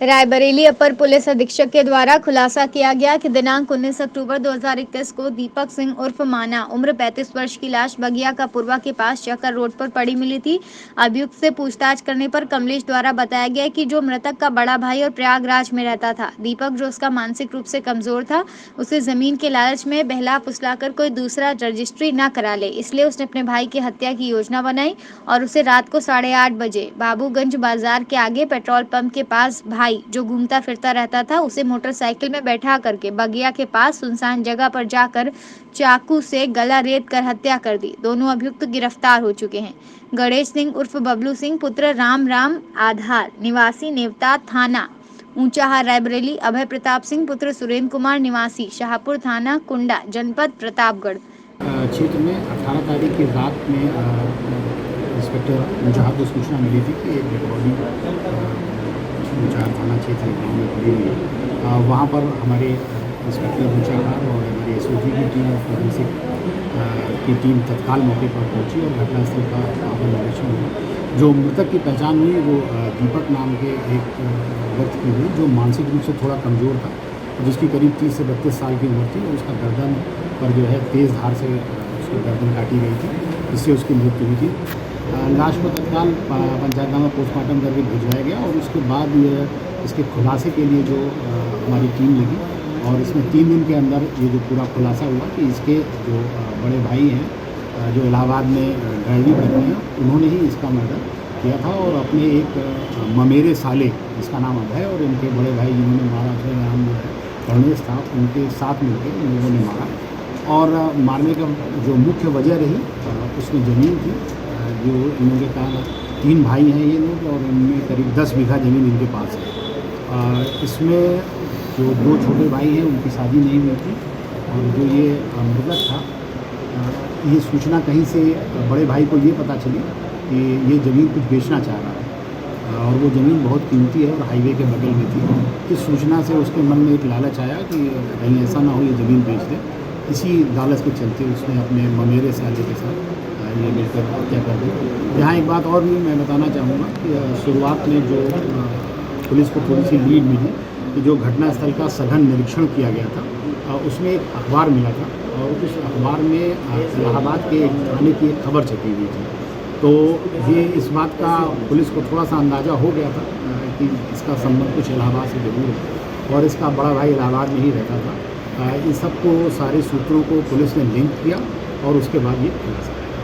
रायबरेली अपर police अधीक्षक के द्वारा खुलासा किया गया कि दिनांक 19 अक्टूबर 2021 को दीपक सिंह उर्फ माना उम्र 35 वर्ष की लाश बगिया का पूर्वा के पास चक्कर रोड पर पड़ी मिली थी। अभियुक्त से पूछताछ करने पर कमलेश द्वारा बताया गया कि जो मृतक का बड़ा भाई और प्रयागराज में रहता था, दीपक जो उसका मानसिक रूप से कमजोर था, उसे जमीन के लालच में बहला फुसलाकर कोई दूसरा रजिस्ट्री न करा ले, इसलिए उसने अपने भाई की हत्या की योजना बनाई और उसे रात को 8:30 बजे बाबूगंज बाजार के आगे पेट्रोल पंप के पास भाई जो घूमता फिरता रहता था उसे मोटरसाइकिल में बैठा करके बगिया के पास सुनसान जगह पर जाकर चाकू से गला रेत कर हत्या कर दी। दोनों अभियुक्त गिरफ्तार हो चुके हैं। गणेश सिंह उर्फ बबलू सिंह पुत्र राम राम आधार निवासी नेवता थाना ऊंचाहार रायबरेली, अभय प्रताप सिंह पुत्र सुरेंद्र कुमार निवासी शाहपुर थाना कुंडा जनपद प्रतापगढ़ क्षेत्र में 18 तारीख की रात में इंस्पेक्टर ऊंचाहार को सूचना मिली थी कि एक डेड बॉडी ऊंचाहार थाना क्षेत्र गाँव में पड़ी हुई है। वहाँ पर हमारे इंस्पेक्टर ऊंचाहार और हमारे एसओजी की टीम और फोरेंसिक की टीम तत्काल मौके पर पहुंची और घटनास्थल का वहाँ पर निरीक्षण हुआ। जो मृतक की पहचान हुई वो दीपक नाम के एक व्यक्ति की हुई जो मानसिक रूप से थोड़ा कमज़ोर था, जिसकी करीब 30 से 32 साल की उम्र थी और उसका गर्दन पर जो है तेज़ धार से उसकी गर्दन काटी गई थी, जिससे उसकी मृत्यु हुई थी। लाश को तत्काल पंचायतनामा पोस्टमार्टम करके भिजवाया गया और उसके बाद इसके खुलासे के लिए जो हमारी टीम लगी और इसमें 3 दिन के अंदर ये जो पूरा खुलासा हुआ कि इसके जो बड़े भाई हैं जो इलाहाबाद में ड्राइविंग करते हैं, उन्होंने ही इसका मर्डर किया था और अपने एक ममेरे साले जिसका नाम अभय और इनके बड़े भाई जिन्होंने मारा थे नाम जो है गणेश था, उनके साथ मिलकर इन लोगों ने मारा। और मारने का जो मुख्य वजह रही उसमें ज़मीन थी। जो इनके कहा 3 भाई हैं ये लोग और इनमें करीब 10 बीघा ज़मीन इनके पास है। इसमें जो 2 छोटे भाई हैं उनकी शादी नहीं हुई थी और जो ये मृतक था ये सूचना कहीं से बड़े भाई को ये पता चली कि ये ज़मीन कुछ बेचना चाह रहा है और वो ज़मीन बहुत कीमती है और हाईवे के बगल में थी। इस सूचना से उसके मन में एक लालच आया कि कहीं ऐसा ना हो ये ज़मीन बेच दे। इसी लालच के चलते उसने अपने ममेरे साले के साथ ये मिलकर हत्या कर दी। यहाँ एक बात और भी मैं बताना चाहूँगा कि शुरुआत में जो पुलिस को थोड़ी सी लीड मिली कि जो घटनास्थल का सघन निरीक्षण किया गया था उसमें एक अखबार मिला था और उस अखबार में इलाहाबाद के एक थाने की एक खबर छपी हुई थी। तो ये इस बात का पुलिस को थोड़ा सा अंदाज़ा हो गया था कि इसका संबंध कुछ इलाहाबाद से जरूर है और इसका बड़ा भाई इलाहाबाद में ही रहता था। इन सबको सारे सूत्रों को पुलिस ने लिंक किया और उसके बाद ये खुलासा